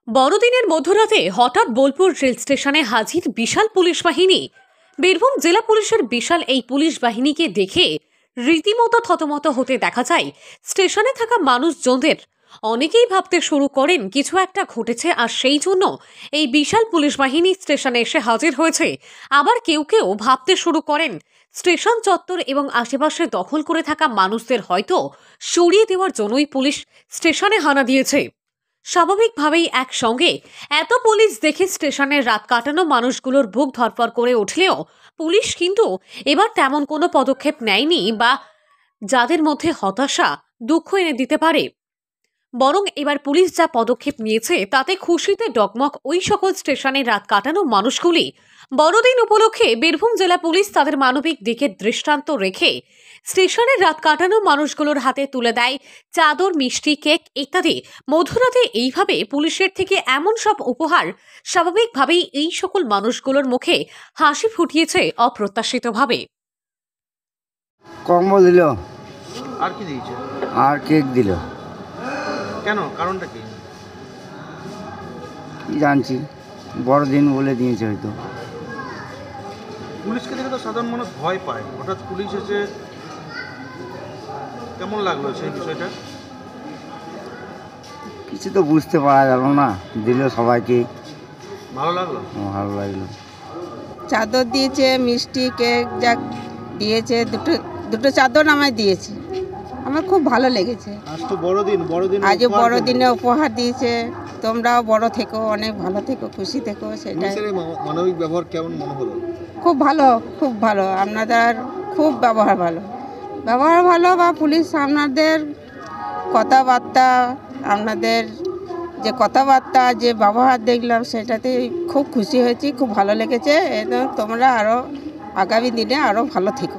বড়দিনের মধ্যরাতে হঠাৎ বোলপুর রেল স্টেশনে হাজির বিশাল পুলিশ বাহিনী। বীরভূম জেলা পুলিশের বিশাল এই পুলিশ বাহিনীকে দেখে রীতিমতো থতমত হতে দেখা যায় স্টেশনে থাকা মানুষজনদের। অনেকেই ভাবতে শুরু করেন কিছু একটা ঘটেছে, আর সেই জন্য এই বিশাল পুলিশ বাহিনী স্টেশনে এসে হাজির হয়েছে। আবার কেউ কেউ ভাবতে শুরু করেন স্টেশন চত্বর এবং আশেপাশে দখল করে থাকা মানুষদের হয়তো সরিয়ে দেওয়ার জন্যই পুলিশ স্টেশনে হানা দিয়েছে। স্বাভাবিকভাবেই একসঙ্গে এত পুলিশ দেখে স্টেশনের রাত কাটানো মানুষগুলোর বুক ধড়ফড় করে উঠলেও পুলিশ কিন্তু এবার তেমন কোনো পদক্ষেপ নেয়নি, বা যাদের মধ্যে হতাশা দুঃখ এনে দিতে পারে। বরং এবার পুলিশ যা পদক্ষেপ নিয়েছে তাতে খুশিতে ডগমগ ওই সকল স্টেশনে রাত কাটানো মানুষগুলি। বড়দিন উপলক্ষে বীরভূম জেলা পুলিশ তাদের মানবিক দিকের দৃষ্টান্ত রেখে স্টেশনের রাত কাটানো মানুষগুলোর হাতে তুলে দেয় চাদর, মিষ্টি, কেক ইত্যাদি। মধ্যরাতে এইভাবে পুলিশের থেকে এমন সব উপহার স্বাভাবিকভাবেই এই সকল মানুষগুলোর মুখে হাসি ফুটিয়েছে অপ্রত্যাশিতভাবে। কম্বল দিল, আর কি দিয়েছে? আর কেক দিল। কেন? কারণটা কি? কি জানছি, বড়দিন বলে দিয়েছে হয়তো। পুলিশকে দেখে তো সাধারণ মানুষ ভয় পায়, হঠাৎ পুলিশ এসে কেমন লাগলো সেই বিষয়টা? কিছু তো বুঝতে পারা গেল না, দিল সবাইকে। ভালো লাগলো? ভালো লাগলো। চাদর দিয়েছে, মিষ্টি, কেক যা দিয়েছে, দুটো চাদর আমায় দিয়েছে। আমার খুব ভালো লেগেছে। আজ তো বড়দিন, আজ বড়দিনে উপহার দিয়েছে। তোমরাও বড় থেকো, অনেক ভালো থেকো, খুশি থেকো, সেটাই। মানবিক ব্যবহার কেমন মনে হলো? খুব ভালো, খুব ভালো। আপনাদের খুব ব্যবহার ভালো, বা পুলিশ আপনাদের কথাবার্তা, আপনাদের যে কথাবার্তা, যে ব্যবহার দেখলাম, সেটাতে খুব খুশি হয়েছি, খুব ভালো লেগেছে। তোমরা আরও আগামী দিনে আরও ভালো থেকো।